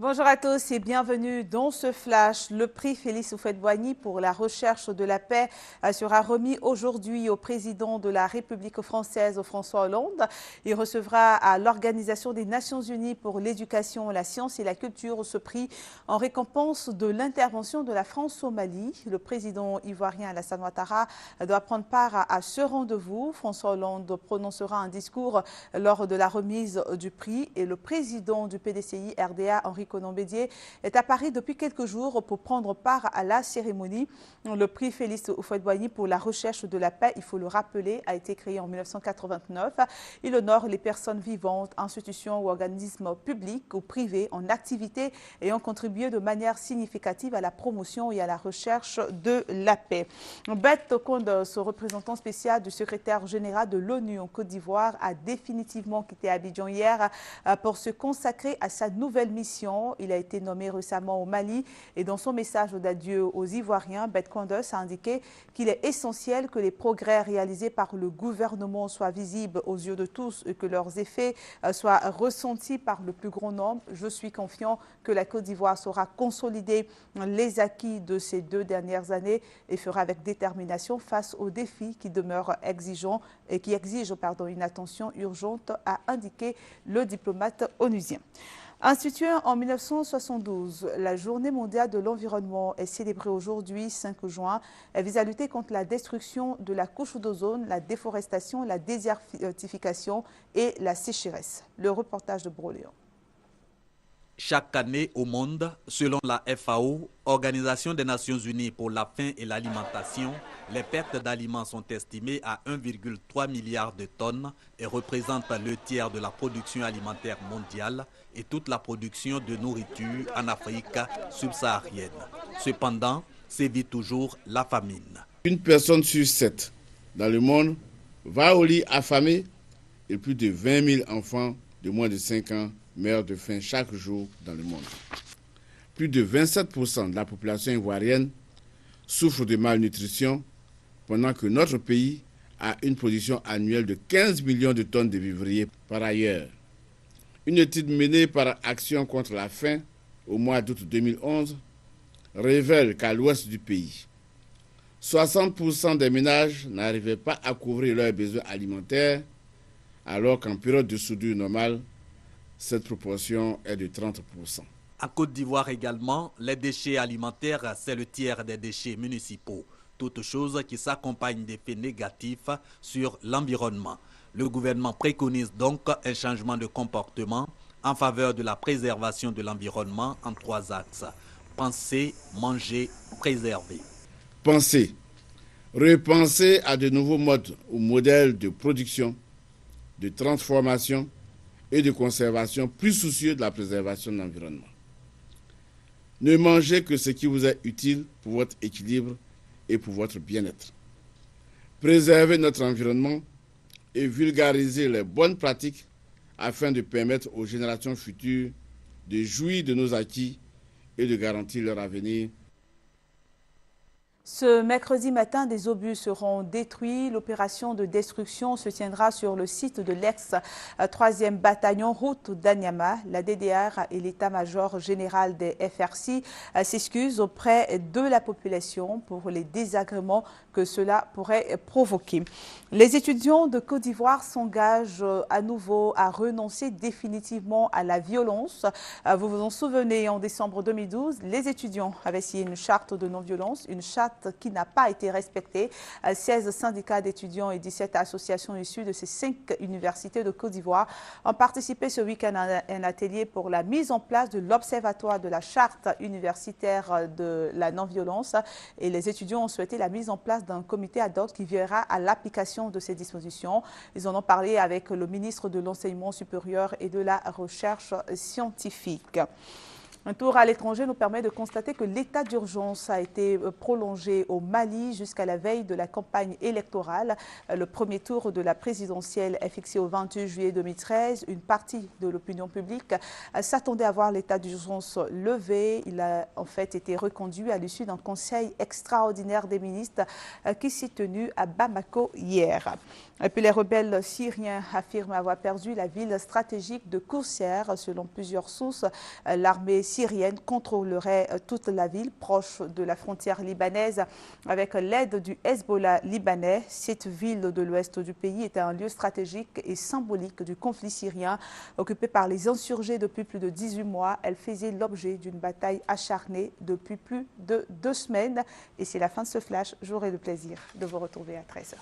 Bonjour à tous et bienvenue dans ce flash. Le prix Félix Houphouët-Boigny pour la recherche de la paix sera remis aujourd'hui au président de la République française, François Hollande. Il recevra à l'Organisation des Nations Unies pour l'éducation, la science et la culture ce prix en récompense de l'intervention de la France au Mali. Le président ivoirien Alassane Ouattara doit prendre part à ce rendez-vous. François Hollande prononcera un discours lors de la remise du prix et le président du PDCI RDA, Henri Konan Bédié, est à Paris depuis quelques jours pour prendre part à la cérémonie. Le prix Félix Houphouët-Boigny pour la recherche de la paix, il faut le rappeler, a été créé en 1989. Il honore les personnes vivantes, institutions ou organismes publics ou privés en activité ayant contribué de manière significative à la promotion et à la recherche de la paix. Beth Kondos, représentant spécial du secrétaire général de l'ONU en Côte d'Ivoire, a définitivement quitté Abidjan hier pour se consacrer à sa nouvelle mission. Il a été nommé récemment au Mali et dans son message d'adieu aux Ivoiriens, Beth Kondos a indiqué qu'il est essentiel que les progrès réalisés par le gouvernement soient visibles aux yeux de tous et que leurs effets soient ressentis par le plus grand nombre. Je suis confiant que la Côte d'Ivoire saura consolider les acquis de ces 2 dernières années et fera avec détermination face aux défis qui demeurent exigeants et qui exigent une attention urgente, a indiqué le diplomate onusien. Instituée en 1972, la Journée mondiale de l'environnement est célébrée aujourd'hui, 5 juin. Elle vise à lutter contre la destruction de la couche d'ozone, la déforestation, la désertification et la sécheresse. Le reportage de Broléon. Chaque année au monde, selon la FAO, Organisation des Nations Unies pour la faim et l'alimentation, les pertes d'aliments sont estimées à 1,3 milliard de tonnes et représentent le tiers de la production alimentaire mondiale et toute la production de nourriture en Afrique subsaharienne. Cependant, sévit toujours la famine. Une personne sur 7 dans le monde va au lit affamée et plus de 20 000 enfants de moins de 5 ans meurent de faim chaque jour dans le monde. Plus de 27% de la population ivoirienne souffre de malnutrition, pendant que notre pays a une production annuelle de 15 millions de tonnes de vivriers par ailleurs. Une étude menée par Action contre la faim au mois d'août 2011 révèle qu'à l'ouest du pays, 60% des ménages n'arrivaient pas à couvrir leurs besoins alimentaires, alors qu'en période de soudure normale, cette proportion est de 30%. En Côte d'Ivoire également, les déchets alimentaires, c'est le tiers des déchets municipaux. Toute chose qui s'accompagne d'effets négatifs sur l'environnement. Le gouvernement préconise donc un changement de comportement en faveur de la préservation de l'environnement en 3 axes. Penser, manger, préserver. Penser. Repenser à de nouveaux modes ou modèles de production, de transformation et de conservation plus soucieux de la préservation de l'environnement. Ne mangez que ce qui vous est utile pour votre équilibre et pour votre bien-être. Préservez notre environnement et vulgarisez les bonnes pratiques afin de permettre aux générations futures de jouir de nos acquis et de garantir leur avenir. Ce mercredi matin, des obus seront détruits. L'opération de destruction se tiendra sur le site de l'ex-3e bataillon route d'Anyama. La DDR et l'état-major général des FRC s'excusent auprès de la population pour les désagréments que cela pourrait provoquer. Les étudiants de Côte d'Ivoire s'engagent à nouveau à renoncer définitivement à la violence. Vous vous en souvenez, en décembre 2012, les étudiants avaient signé une charte de non-violence, une charte qui n'a pas été respectée. 16 syndicats d'étudiants et 17 associations issues de ces 5 universités de Côte d'Ivoire ont participé ce week-end à un atelier pour la mise en place de l'observatoire de la charte universitaire de la non-violence. Et les étudiants ont souhaité la mise en place d'un comité ad hoc qui veillera à l'application de ces dispositions. Ils en ont parlé avec le ministre de l'Enseignement supérieur et de la Recherche scientifique. Un tour à l'étranger nous permet de constater que l'état d'urgence a été prolongé au Mali jusqu'à la veille de la campagne électorale. Le premier tour de la présidentielle est fixé au 28 juillet 2013. Une partie de l'opinion publique s'attendait à voir l'état d'urgence levé. Il a en fait été reconduit à l'issue d'un conseil extraordinaire des ministres qui s'est tenu à Bamako hier. Et puis les rebelles syriens affirment avoir perdu la ville stratégique de Kousser. Selon plusieurs sources, l'armée syriennes contrôleraient toute la ville proche de la frontière libanaise avec l'aide du Hezbollah libanais. Cette ville de l'ouest du pays était un lieu stratégique et symbolique du conflit syrien. Occupée par les insurgés depuis plus de 18 mois, elle faisait l'objet d'une bataille acharnée depuis plus de 2 semaines. Et c'est la fin de ce flash. J'aurai le plaisir de vous retrouver à 13h.